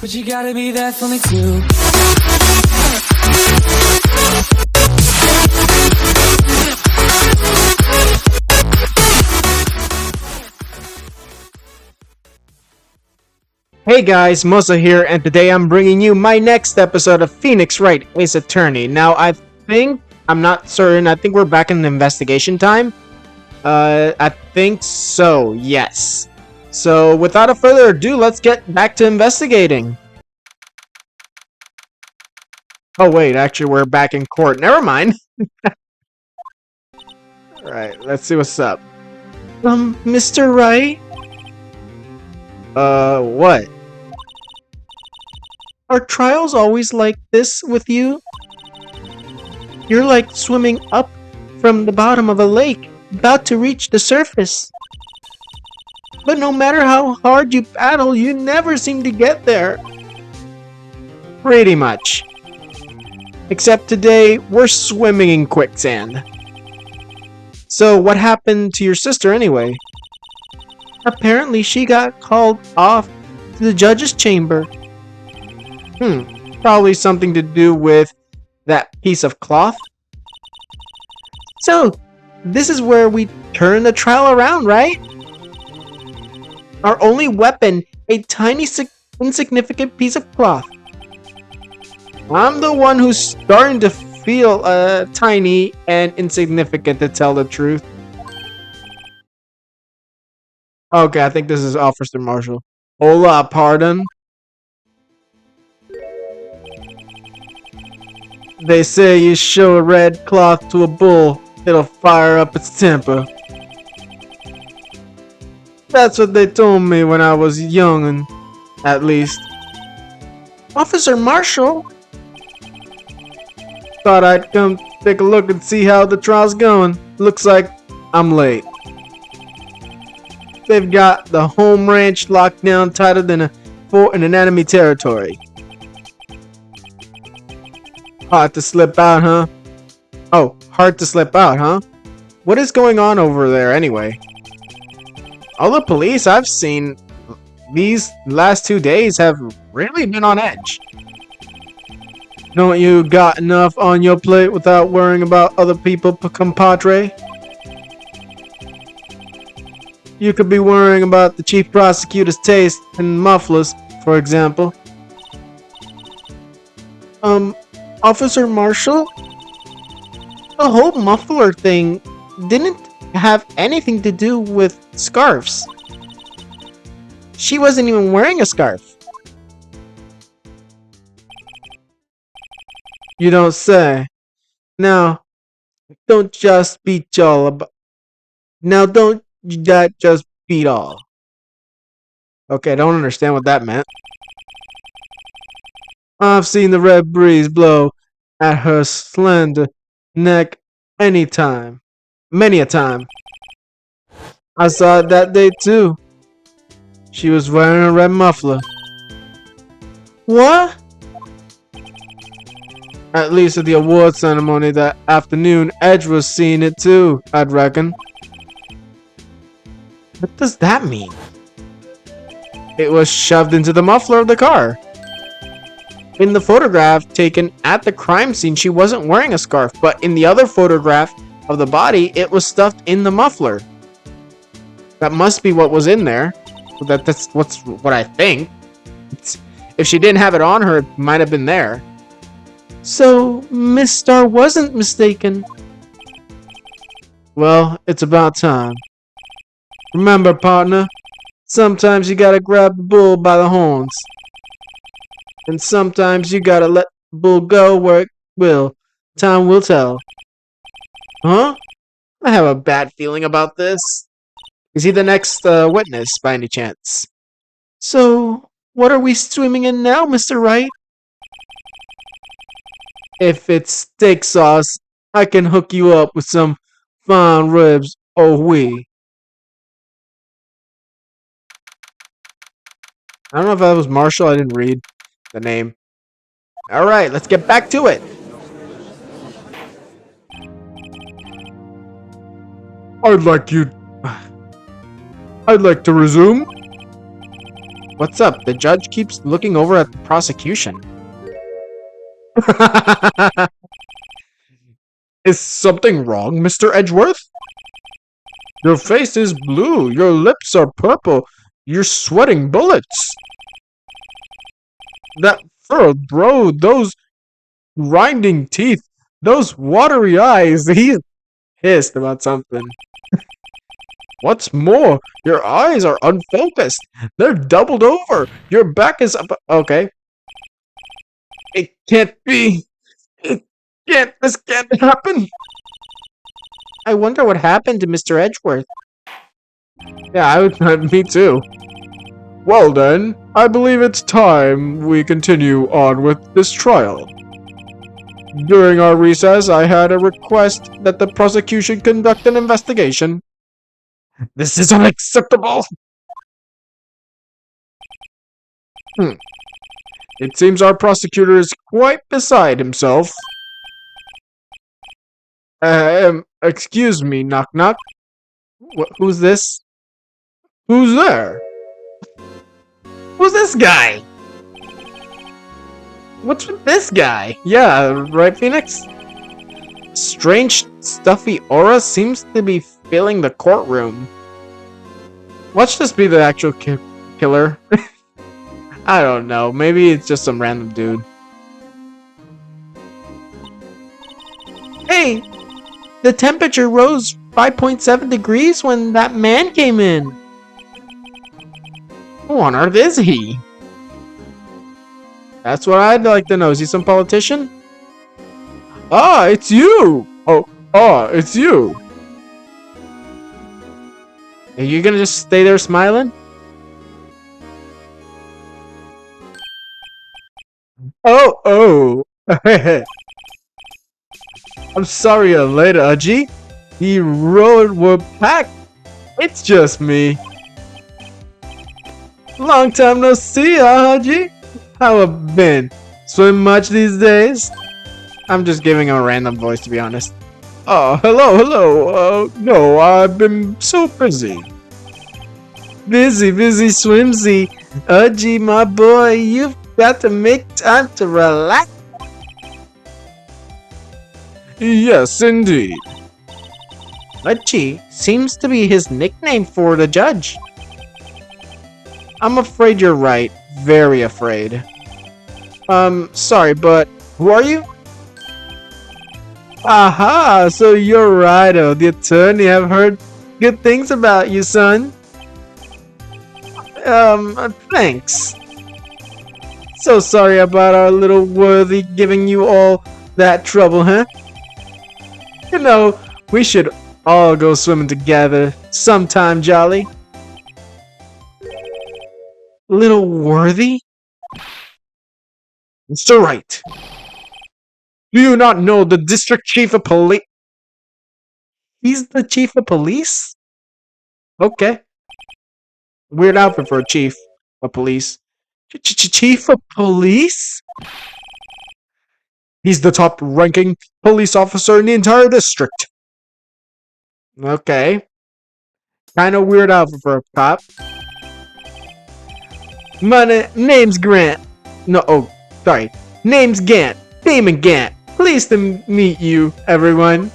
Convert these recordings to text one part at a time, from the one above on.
But you gotta be there for me too. Hey guys, Mosa here, and today I'm bringing you my next episode of Phoenix Wright, Ace Attorney. Now, I'm not certain, I think we're back in the investigation time. I think so, yes. So, without a further ado, let's get back to investigating. Oh wait, actually we're back in court. Never mind. Alright, let's see what's up. Mr. Wright? What? Are trials always like this with you? You're like swimming up from the bottom of a lake, about to reach the surface. But no matter how hard you paddle, you never seem to get there. Pretty much. Except today, we're swimming in quicksand. So what happened to your sister anyway? Apparently she got called off to the judge's chamber. Probably something to do with that piece of cloth. So, this is where we turn the trial around, right? Our only weapon, a tiny insignificant piece of cloth. I'm the one who's starting to feel tiny and insignificant, to tell the truth. Okay, I think this is Officer Marshall. Hola, pardon? They say you show a red cloth to a bull, it'll fire up its temper. That's what they told me when I was young, at least. Officer Marshall? Thought I'd come take a look and see how the trial's going. Looks like I'm late. They've got the home ranch locked down tighter than a fort in an enemy territory. Hard to slip out, huh? Oh, hard to slip out, huh? What is going on over there anyway? All the police I've seen these last 2 days have really been on edge. Don't you got enough on your plate without worrying about other people, compadre? You could be worrying about the chief prosecutor's taste in mufflers, for example. Officer Marshall? The whole muffler thing didn't have anything to do with scarves. She wasn't even wearing a scarf. You don't say. Now, don't just beat all about. Now, don't that just beat all. Okay, I don't understand what that meant. I've seen the red breeze blow at her slender neck many a time. I saw it that day too. She was wearing a red muffler. What? At least at the award ceremony that afternoon, Edge was seeing it too, I'd reckon. What does that mean? It was shoved into the muffler of the car. In the photograph taken at the crime scene, she wasn't wearing a scarf, but in the other photograph of the body, it was stuffed in the muffler. That must be what was in there. That's what I think. If she didn't have it on her, it might have been there. So, Miss Star wasn't mistaken. Well, it's about time. Remember, partner, sometimes you gotta grab the bull by the horns. And sometimes you gotta let the bull go where it will. Time will tell. Huh? I have a bad feeling about this. Is he the next witness, by any chance? So, what are we swimming in now, Mr. Wright? If it's steak sauce, I can hook you up with some fine ribs, oh wee. I don't know if that was Marshall, I didn't read the name. Alright, let's get back to it. I'd like to resume. What's up? The judge keeps looking over at the prosecution. Is something wrong, Mr. Edgeworth? Your face is blue, your lips are purple, you're sweating bullets. That furrowed brow, those grinding teeth, those watery eyes. He's pissed about something. What's more, your eyes are unfocused. They're doubled over. Your back is up. Okay. It can't be. It can't. This can't happen. I wonder what happened to Mr. Edgeworth. Yeah, me too. Well then, I believe it's time we continue on with this trial. During our recess, I had a request that the prosecution conduct an investigation. This is unacceptable! It seems our prosecutor is quite beside himself. Excuse me, knock knock. Who's this? Who's there? Who's this guy? What's with this guy? Yeah, right, Phoenix? Strange, stuffy aura seems to be filling the courtroom. Watch this be the actual killer. I don't know. Maybe it's just some random dude. Hey! The temperature rose 5.7 degrees when that man came in. Who on earth is he? That's what I'd like to know. Is he some politician? Ah, it's you! It's you! Are you gonna just stay there smiling? Oh! I'm sorry you're late, Aji. The road were packed. It's just me. Long time no see, Haji. How have been? Swim much these days? I'm just giving him a random voice, to be honest. Oh, hello. No, I've been so busy. Busy, swimsy. Haji, my boy, you've got to make time to relax. Yes, indeed. Haji seems to be his nickname for the judge. I'm afraid you're right. Very afraid. Sorry, but who are you? Aha, so you're Rido, the attorney. I've heard good things about you, son. Thanks. So sorry about our little worthy giving you all that trouble, huh? You know, we should all go swimming together sometime, jolly. Little worthy? Mr. Wright, do you not know the district chief of police? He's the chief of police? Okay. Weird outfit for a chief of police. Chief of police? He's the top ranking police officer in the entire district. Okay. Kinda weird outfit for a cop. My name's Grant. Sorry. Name's Gant. Damon Gant. Pleased to meet you, everyone.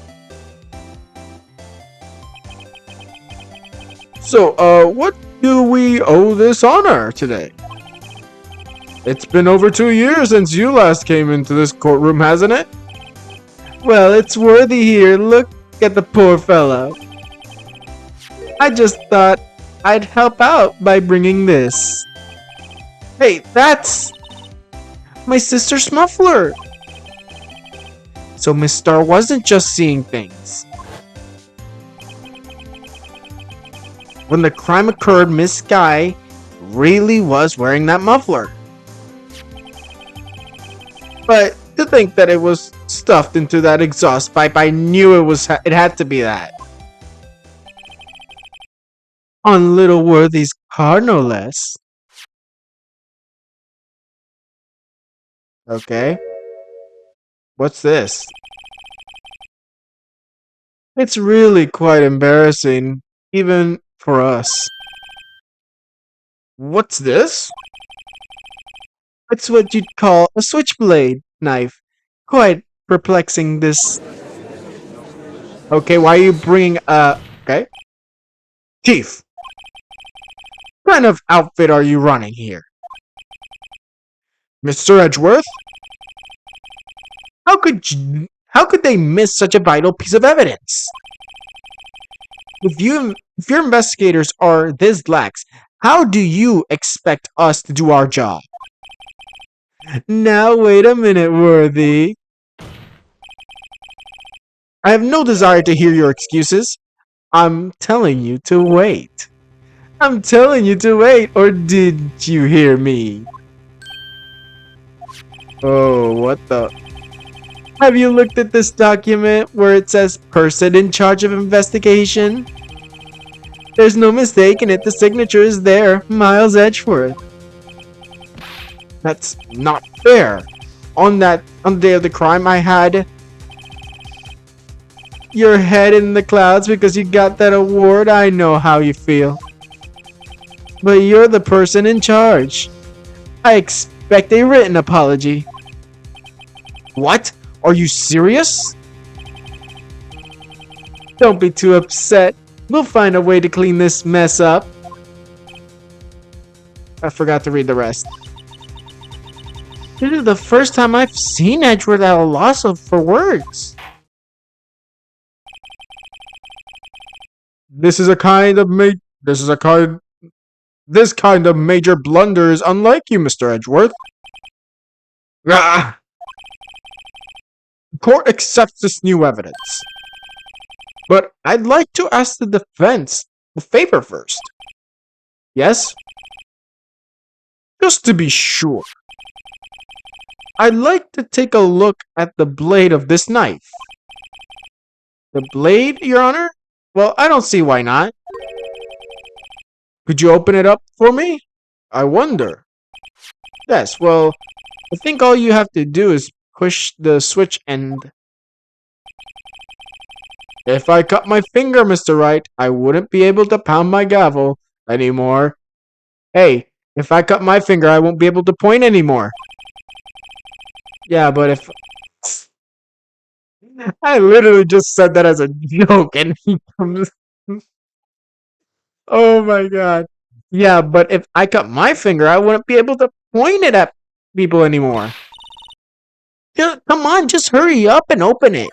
So, what do we owe this honor today? It's been over 2 years since you last came into this courtroom, hasn't it? Well, it's worthy here. Look at the poor fellow. I just thought I'd help out by bringing this. Hey, that's my sister's muffler. So Miss Star wasn't just seeing things. When the crime occurred, Miss Sky really was wearing that muffler. But to think that it was stuffed into that exhaust pipe, I knew it had to be that. On little Worthy's car, no less. Okay. What's this? It's really quite embarrassing, even for us. What's this? It's what you'd call a switchblade knife. Quite perplexing this. Okay, why are you bringing okay? Chief, what kind of outfit are you running here? Mr. Edgeworth? How could they miss such a vital piece of evidence? If your investigators are this lax, how do you expect us to do our job? Now wait a minute, Worthy. I have no desire to hear your excuses. I'm telling you to wait. I'm telling you to wait, or did you hear me? Oh, what the? Have you looked at this document where it says person in charge of investigation? There's no mistaking it, the signature is there, Miles Edgeworth. That's not fair. On the day of the crime, I had your head in the clouds because you got that award. I know how you feel. But you're the person in charge. I expect a written apology. What? Are you serious? Don't be too upset. We'll find a way to clean this mess up. I forgot to read the rest. This is the first time I've seen Edgeworth at a loss for words. This kind of major blunder is unlike you, Mr. Edgeworth. Ah! The court accepts this new evidence. But I'd like to ask the defense a favor first. Yes? Just to be sure. I'd like to take a look at the blade of this knife. The blade, Your Honor? Well, I don't see why not. Could you open it up for me? I wonder. Yes, well, I think all you have to do is push the switch and... If I cut my finger, Mr. Wright, I wouldn't be able to pound my gavel anymore. Hey, if I cut my finger, I won't be able to point anymore. Yeah, but if... I literally just said that as a joke, and he comes... Oh my god. Yeah, but if I cut my finger, I wouldn't be able to point it at people anymore. Come on, just hurry up and open it.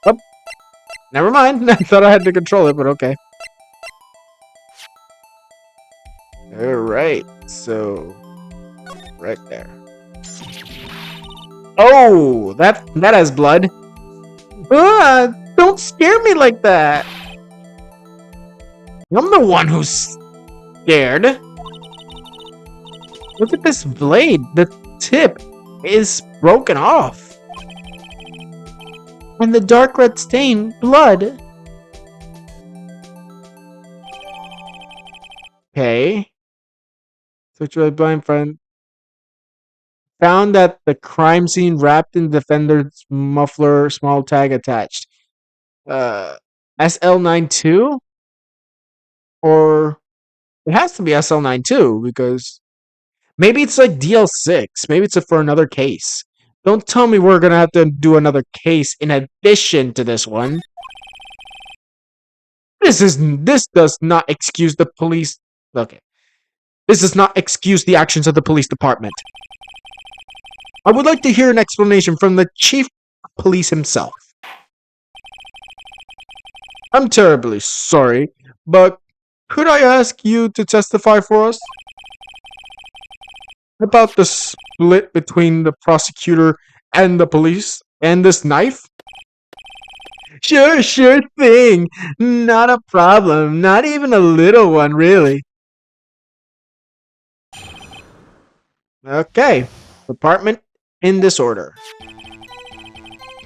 Oh, never mind. I thought I had to control it, but okay. Alright, so... right there. Oh, that has blood. Don't scare me like that. I'm the one who's scared. Look at this blade. The tip is broken off. And the dark red stain, blood. Okay. Search by blind friend. Found that the crime scene wrapped in defender's muffler, small tag attached. SL92? Or it has to be SL92 because maybe it's like DL6. Maybe it's for another case. Don't tell me we're gonna have to do another case in addition to this one. This does not excuse the police. Okay. This does not excuse the actions of the police department. I would like to hear an explanation from the chief of police himself. I'm terribly sorry, but could I ask you to testify for us? About the split between the prosecutor and the police and this knife? Sure thing. Not a problem. Not even a little one, really. Okay. Department in disorder.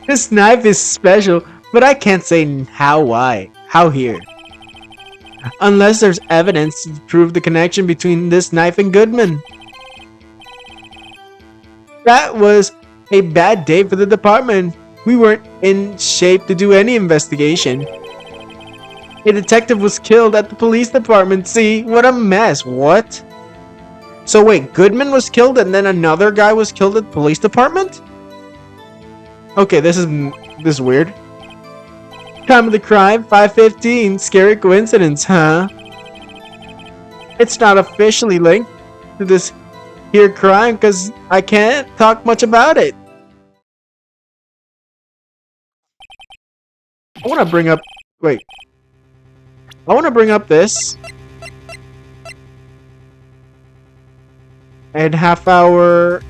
This knife is special, but I can't say how here. Unless there's evidence to prove the connection between this knife and Goodman. That was a bad day for the department. We weren't in shape to do any investigation. A detective was killed at the police department. See, what a mess. What? So wait, Goodman was killed and then another guy was killed at the police department? Okay, this is weird. Time of the crime, 5:15. Scary coincidence, huh? It's not officially linked to this here crime because I can't talk much about it. I want to bring up... Wait. I want to bring up this. And half hour...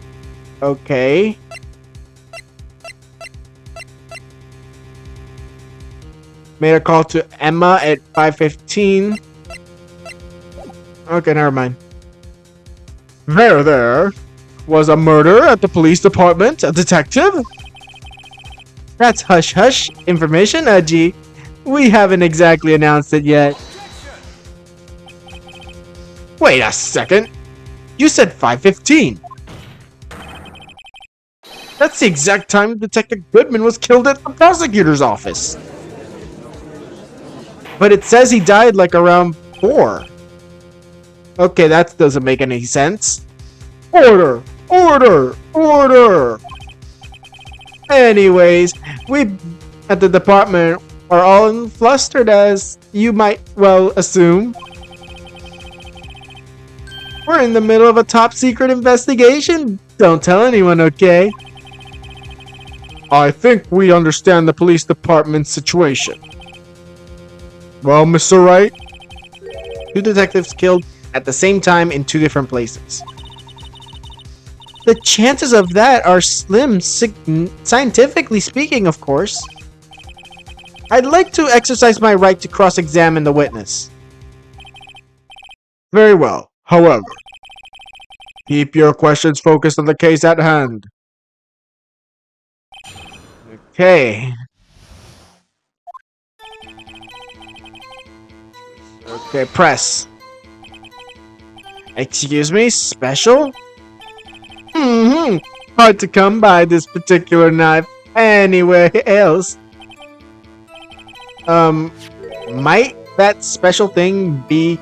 Okay. Made a call to Emma at 5:15. Okay, never mind. There was a murder at the police department. A detective? That's hush-hush information, Edgy. We haven't exactly announced it yet. Wait a second. You said 5:15. That's the exact time Detective Goodman was killed at the prosecutor's office. But it says he died like around 4. Okay, that doesn't make any sense. Order! Order! Order! Anyways, we at the department are all flustered, as you might well assume. We're in the middle of a top secret investigation. Don't tell anyone, okay? I think we understand the police department's situation. Well, Mr. Wright? 2 detectives killed at the same time in 2 different places. The chances of that are slim, scientifically speaking, of course. I'd like to exercise my right to cross-examine the witness. Very well. However, keep your questions focused on the case at hand. Okay. Okay, press. Excuse me, special? Hard to come by this particular knife anywhere else. Might that special thing be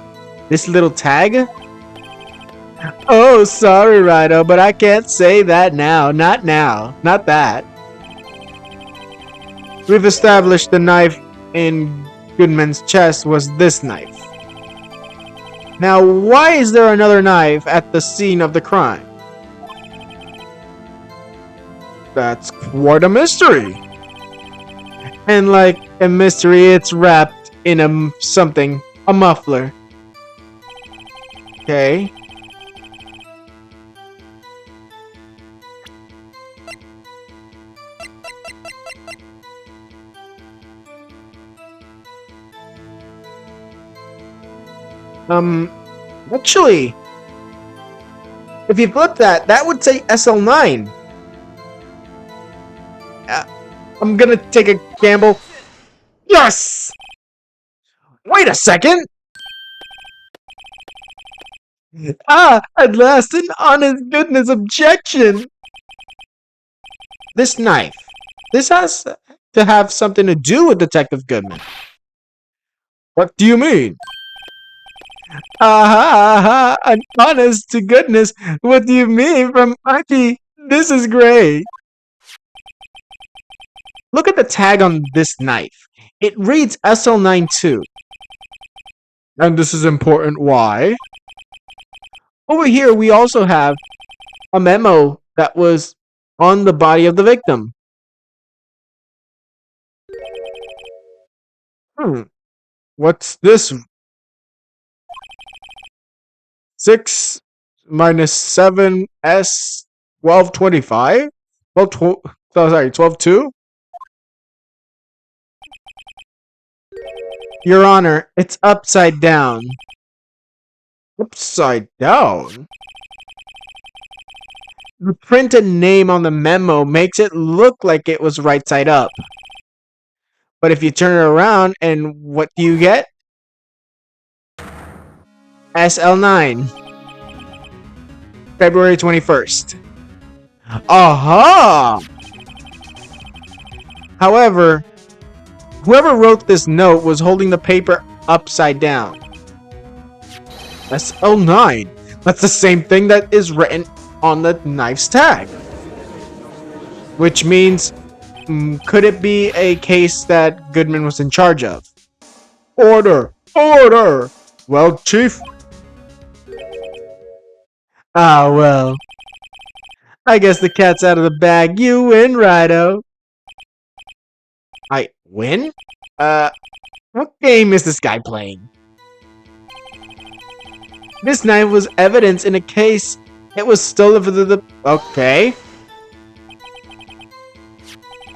this little tag? Oh, sorry, Rido, but I can't say that now. Not now. Not that. We've established the knife in Goodman's chest was this knife. Now, why is there another knife at the scene of the crime? That's quite a mystery. And like a mystery, it's wrapped in a muffler. Okay. Actually, if you flip that, that would say SL9. I'm gonna take a gamble. Yes! Wait a second! At last, an honest goodness objection! This knife. This has to have something to do with Detective Goodman. What do you mean? An honest to goodness. What do you mean from Archie? This is great. Look at the tag on this knife. It reads SL92. And this is important. Why? Over here, we also have a memo that was on the body of the victim. What's this? 6 minus 7S 1225? 12.2? Your Honor, it's upside down. Upside down? The printed name on the memo makes it look like it was right side up. But if you turn it around, and what do you get? SL9. February 21st. Aha! However, Whoever wrote this note was holding the paper upside down. SL9. That's the same thing that is written on the knife's tag. Which means, could it be a case that Goodman was in charge of? Order! Order! Well, Chief. Ah, well. I guess the cat's out of the bag. You win, Rido. I win? What game is this guy playing? This knife was evidence in a case. It was stolen for the... Okay.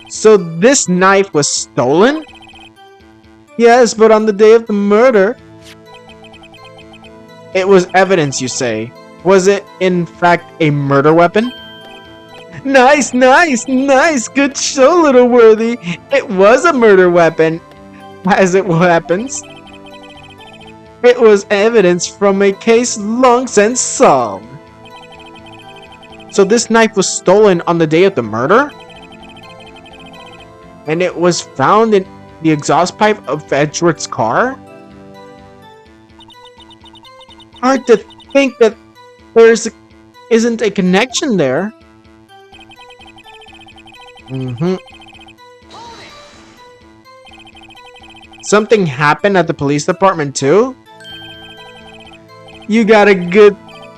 So this knife was stolen? Yes, but on the day of the murder... It was evidence, you say. Was it, in fact, a murder weapon? Nice, nice, nice! Good show, Little Worthy! It was a murder weapon, as it happens. It was evidence from a case long since solved. So this knife was stolen on the day of the murder? And it was found in the exhaust pipe of Edgeworth's car? Hard to think that isn't a connection there. Something happened at the police department too? You got a good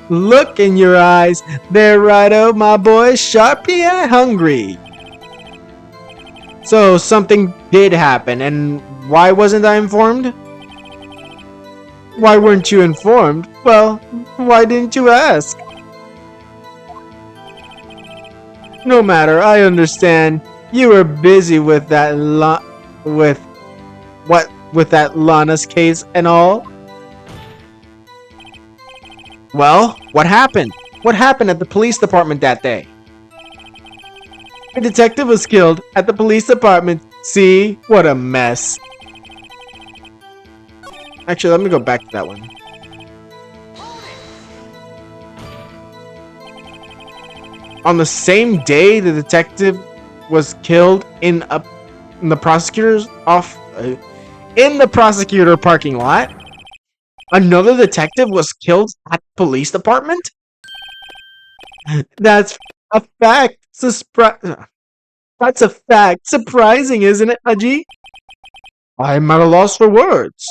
look in your eyes there, Rido, my boy. Sharply and hungry. So something did happen, and why wasn't I informed? Why weren't you informed? Well, why didn't you ask? No matter, I understand. You were busy with that with that Lana's case and all. Well, what happened? What happened at the police department that day? A detective was killed at the police department. See? What a mess. Actually, let me go back to that one. On the same day the detective was killed in the prosecutor's in the prosecutor parking lot, another detective was killed at the police department? That's a fact. That's a fact. Surprising, isn't it, Haji? I'm at a loss for words.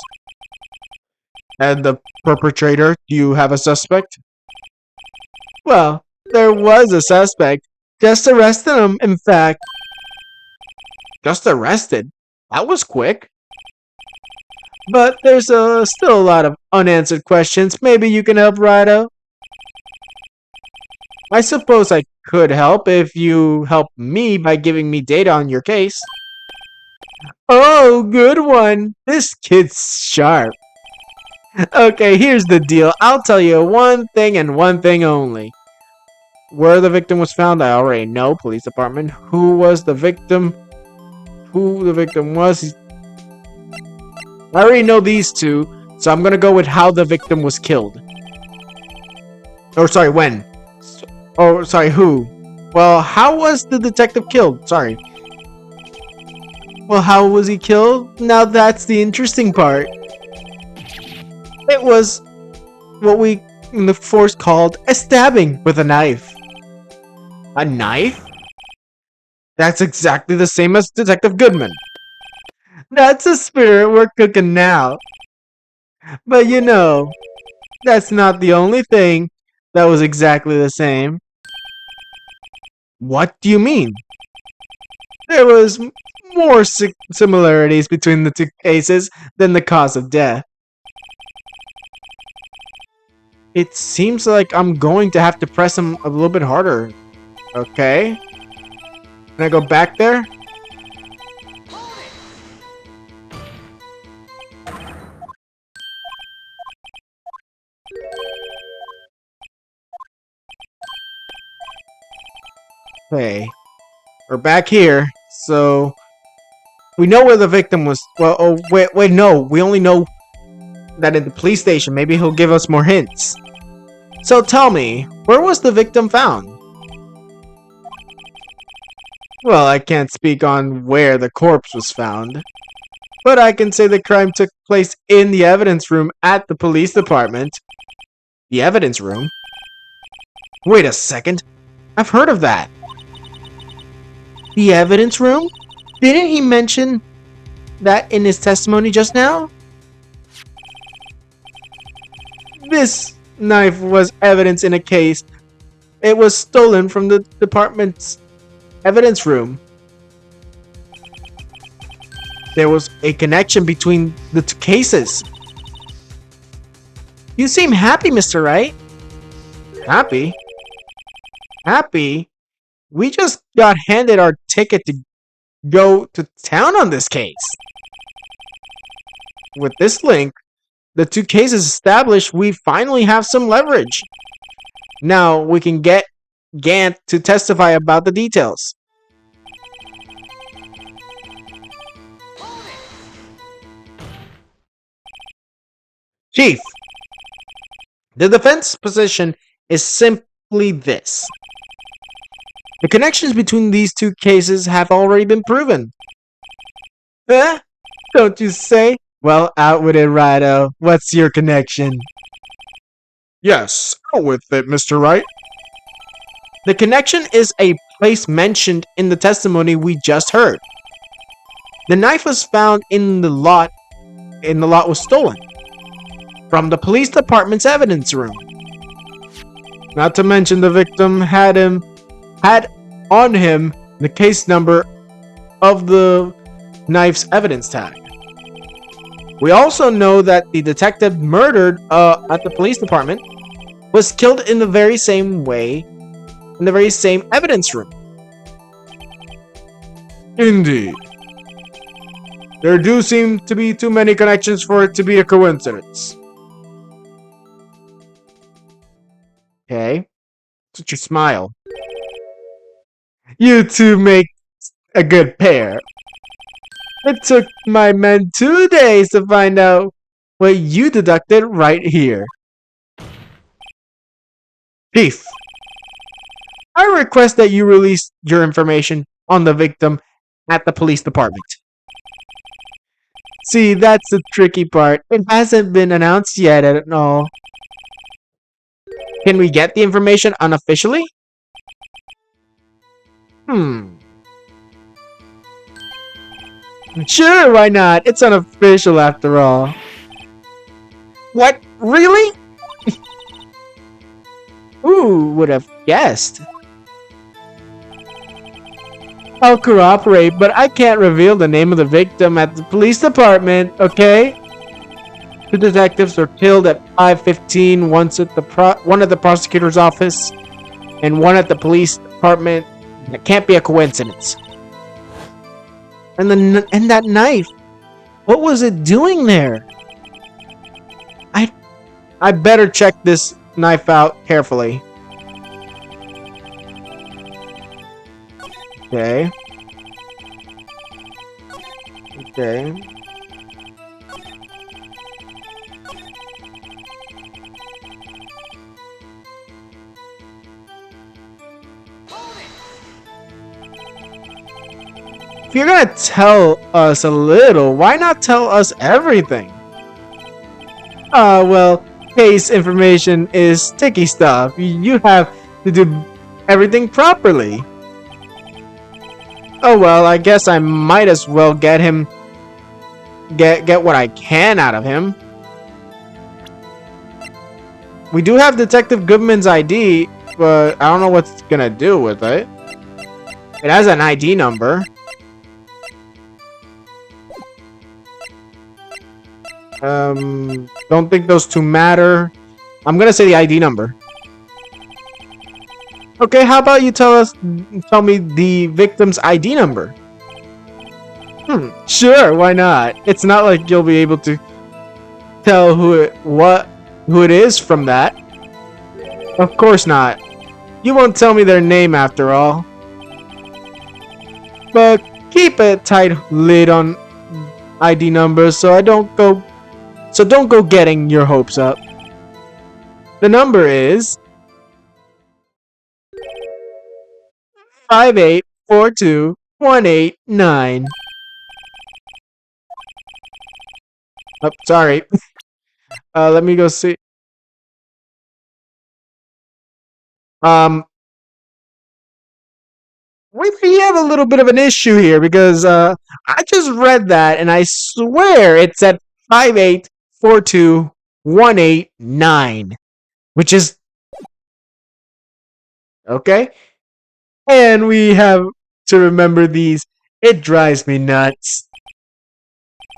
And the perpetrator, do you have a suspect? Well, there was a suspect. Just arrested him, in fact. Just arrested? That was quick. But there's still a lot of unanswered questions. Maybe you can help, Rido? I suppose I could help if you help me by giving me data on your case. Oh, good one. This kid's sharp. Okay, here's the deal. I'll tell you one thing and one thing only. Where the victim was found, I already know. Police department. Who was the victim? Who the victim was? I already know these two, so I'm gonna go with how the victim was killed. Or sorry, when? Oh, sorry, who? Well, how was the detective killed? Sorry. Well, how was he killed? Now that's the interesting part. It was what we in the force called a stabbing with a knife. A knife? That's exactly the same as Detective Goodman. That's the spirit we're cooking now. But you know, that's not the only thing that was exactly the same. What do you mean? There was more similarities between the two cases than the cause of death. It seems like I'm going to have to press him a little bit harder. Okay. Can I go back there? Okay. We're back here. So we know where the victim was. Well, oh, wait, no. We only know that at the police station. Maybe he'll give us more hints. So tell me, where was the victim found? Well, I can't speak on where the corpse was found. but I can say the crime took place in the evidence room at the police department. The evidence room? Wait a second. I've heard of that. The evidence room? Didn't he mention that in his testimony just now? This knife was evidence in a case. It was stolen from the department's evidence room. There was a connection between the two cases. You seem happy, Mr. Wright. Happy? Happy? We just got handed our ticket to go to town on this case. With this link, the two cases established, we finally have some leverage. Now we can get Gant to testify about the details. Chief, the defense position is simply this. The connections between these two cases have already been proven. Eh? Don't you say? Well, out with it, Rido. What's your connection? Yes, out with it, Mr. Wright. The connection is a place mentioned in the testimony we just heard. The knife was found in the lot was stolen from the police department's evidence room. Not to mention the victim had on him the case number of the knife's evidence tag. We also know that the detective murdered at the police department was killed in the very same way, in the very same evidence room. Indeed. There do seem to be too many connections for it to be a coincidence. Okay. Such a smile. You two make a good pair. It took my men 2 days to find out what you deducted right here. Chief, I request that you release your information on the victim at the police department. See, that's the tricky part. It hasn't been announced yet at all. Can we get the information unofficially? Sure, why not? It's unofficial after all. What? Really? Who would have guessed? I'll cooperate, but I can't reveal the name of the victim at the police department, okay? The detectives were killed at 5:15, one at the prosecutor's office, and one at the police department. That can't be a coincidence. And that knife, what was it doing there? I better check this knife out carefully. Okay. Okay. If you're gonna tell us a little, why not tell us everything? Well, case information is sticky stuff. You have to do everything properly. Oh well, I guess I might as well get what I can out of him. We do have Detective Goodman's ID, but I don't know what's gonna do with it. It has an ID number. Don't think those two matter. I'm gonna say the ID number. Okay, how about you tell me the victim's ID number? Sure, why not? It's not like you'll be able to tell who it is from that. Of course not. You won't tell me their name after all. But keep a tight lid on ID numbers so don't go getting your hopes up. The number is 5842189. Oh, sorry. Let me go see. Um, we have a little bit of an issue here because I just read that and I swear it said 5842189, which is okay. And we have to remember these. It drives me nuts.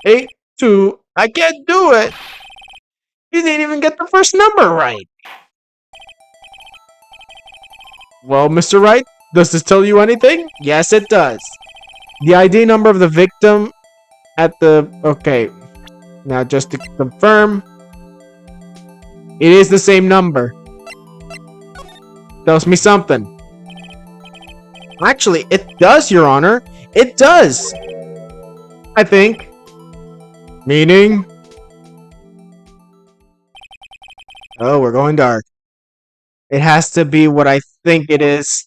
82. I can't do it. You didn't even get the first number right. Well, Mr. Wright, does this tell you anything? Yes, it does. The ID number of the victim at the... Okay. Now, just to confirm, it is the same number. Tells me something. Actually, it does, Your Honor. It does. I think. Meaning? Oh, we're going dark. It has to be what I think it is.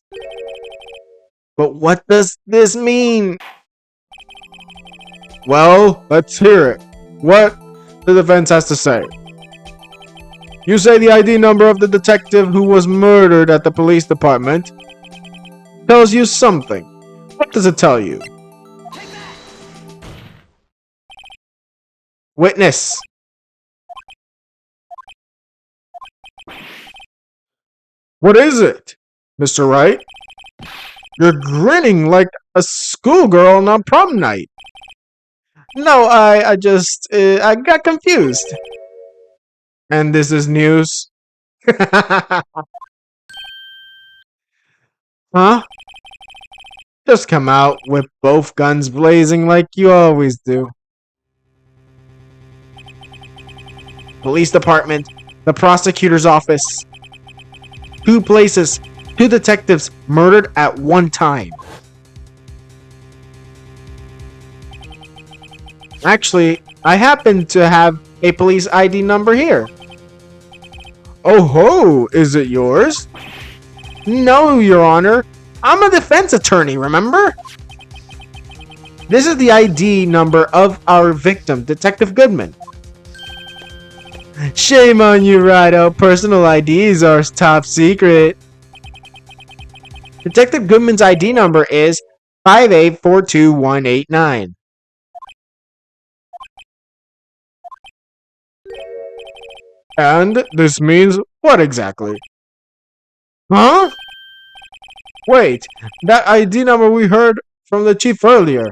But what does this mean? Well, let's hear it. What the defense has to say. You say the ID number of the detective who was murdered at the police department tells you something. What does it tell you? Witness. What is it, Mr. Wright? You're grinning like a schoolgirl on prom night. No, I got confused. And this is news. Huh? Just come out with both guns blazing like you always do. Police department, the prosecutor's office. 2 places, 2 detectives murdered at one time. Actually, I happen to have a police ID number here. Oh ho, is it yours? No, Your Honor. I'm a defense attorney, remember? This is the ID number of our victim, Detective Goodman. Shame on you, Rido. Personal IDs are top secret. Detective Goodman's ID number is 5842189. And this means what exactly? Huh? Wait, that ID number we heard from the chief earlier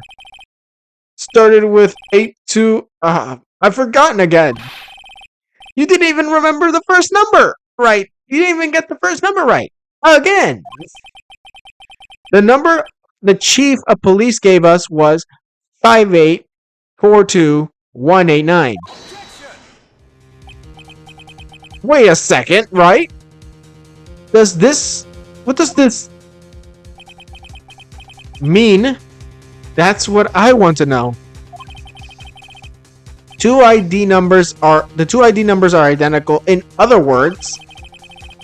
started with 82. I've forgotten again. You didn't even remember the first number right. You didn't even get the first number right. Again. The number the chief of police gave us was 5842189. Wait a second, right? What does this mean? That's what I want to know. The 2 ID numbers are identical. In other words,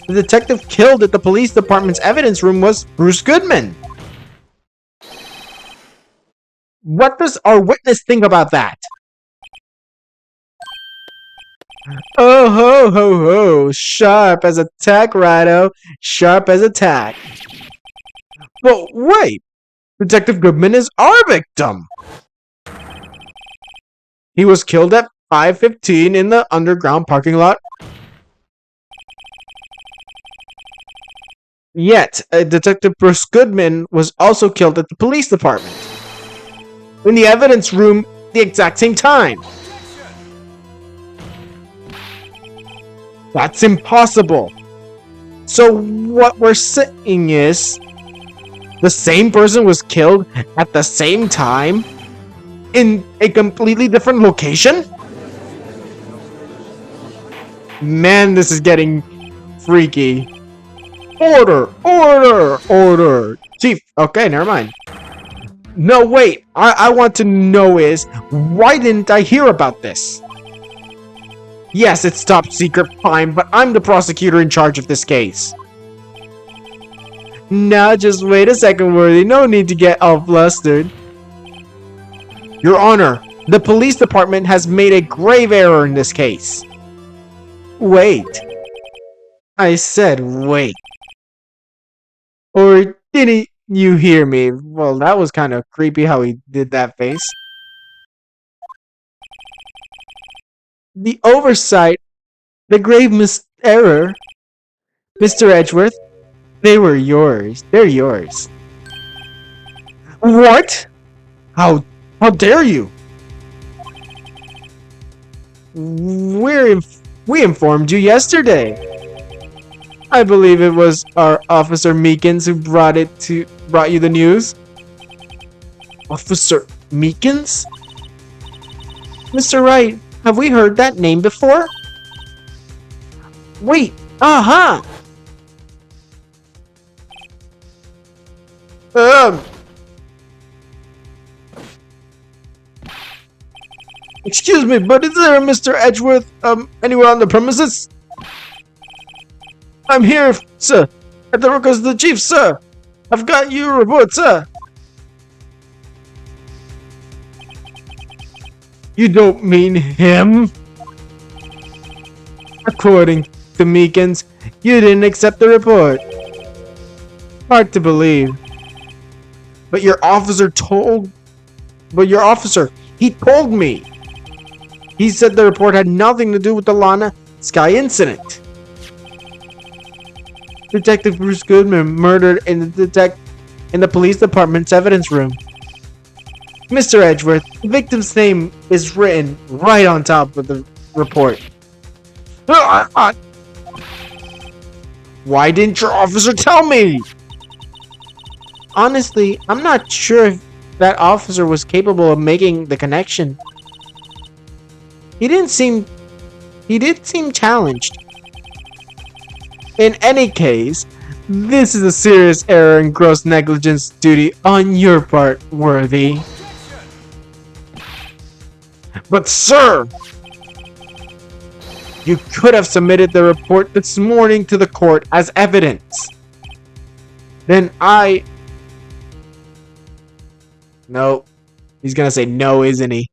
the detective killed at the police department's evidence room was Bruce Goodman. What does our witness think about that? Oh ho ho ho! Sharp as a tack, Rido. Sharp as a tack. But wait! Detective Goodman is our victim! He was killed at 5:15 in the underground parking lot. Yet, Detective Bruce Goodman was also killed at the police department. In the evidence room, the exact same time. That's impossible. So what we're saying is, the same person was killed at the same time in a completely different location? Man, this is getting freaky. Order! Order! Order! Chief, okay, never mind. No, wait. I want to know is, why didn't I hear about this? Yes, it's top secret, fine, but I'm the prosecutor in charge of this case. Now, just wait a second, Worthy. No need to get all flustered. Your Honor, The police department has made a grave error in this case. Wait. I said wait. Or didn't you hear me? Well, that was kind of creepy how he did that face. The oversight, the grave error, Mr. Edgeworth, they were yours. They're yours. What? How dare you? We informed you yesterday. I believe it was our Officer Meekins who brought you the news. Officer Meekins? Mr. Wright, have we heard that name before? Wait, aha! Excuse me, but is there a Mr. Edgeworth, anywhere on the premises? I'm here, sir, at the request of the chief, sir. I've got your report, sir. You don't mean him? According to Meekins, you didn't accept the report. Hard to believe. But your officer, he told me. He said the report had nothing to do with the Lana Sky incident. Detective Bruce Goodman murdered in the police department's evidence room. Mr. Edgeworth, the victim's name is written right on top of the report. Why didn't your officer tell me? Honestly, I'm not sure if that officer was capable of making the connection. He did seem challenged. In any case, this is a serious error and gross negligence duty on your part, Worthy. But sir, you could have submitted the report this morning to the court as evidence. Then No. He's gonna say no, isn't he?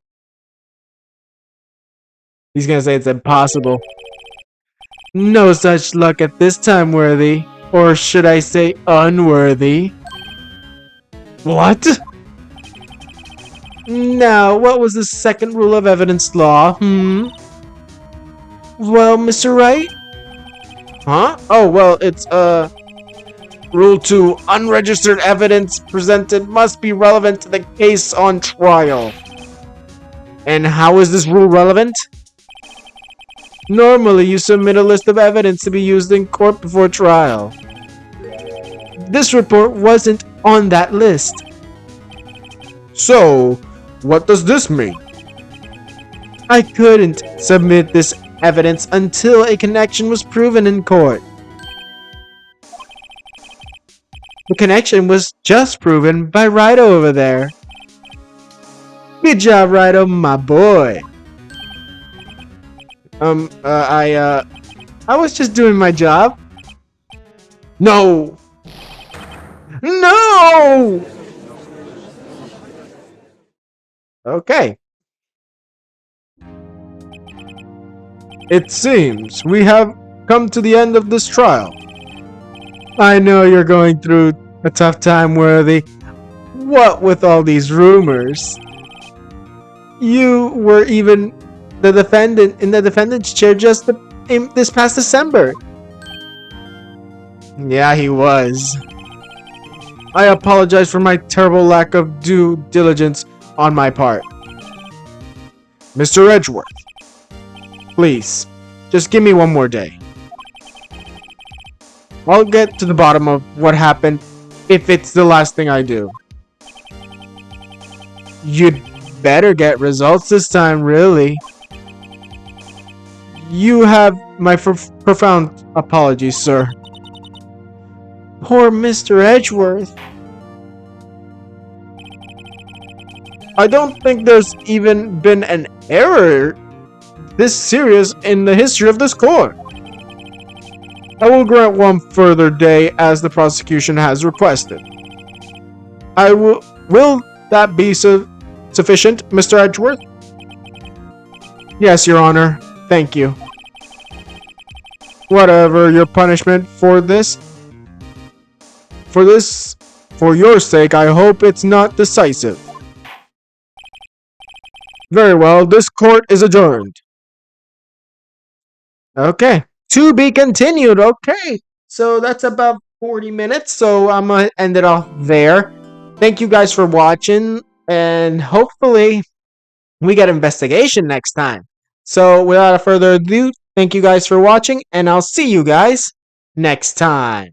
He's gonna say it's impossible. No such luck at this time, Worthy. Or should I say unworthy? What? Now, what was the second rule of evidence law, Well, Mr. Wright? Huh? Oh, well, it's, Rule 2, unregistered evidence presented must be relevant to the case on trial. And how is this rule relevant? Normally, you submit a list of evidence to be used in court before trial. This report wasn't on that list. So, what does this mean? I couldn't submit this evidence until a connection was proven in court. The connection was just proven by Rido over there. Good job, Rido, my boy. I was just doing my job. No! No! Okay. It seems we have come to the end of this trial. I know you're going through a tough time, Worthy. What with all these rumors? You were even the defendant in the defendant's chair just this past December. Yeah, he was. I apologize for my terrible lack of due diligence on my part. Mr. Edgeworth, please, just give me one more day. I'll get to the bottom of what happened if it's the last thing I do. You'd better get results this time, really. You have my profound apologies, sir. Poor Mr. Edgeworth. I don't think there's even been an error this serious in the history of this court. I will grant one further day as the prosecution has requested. Will that be sufficient, Mr. Edgeworth? Yes, Your Honor. Thank you. Whatever your punishment for this, for your sake, I hope it's not decisive. Very well, this court is adjourned. Okay. To be continued. Okay. So that's about 40 minutes. So I'm going to end it off there. Thank you guys for watching. And hopefully we get investigation next time. So without further ado, thank you guys for watching. And I'll see you guys next time.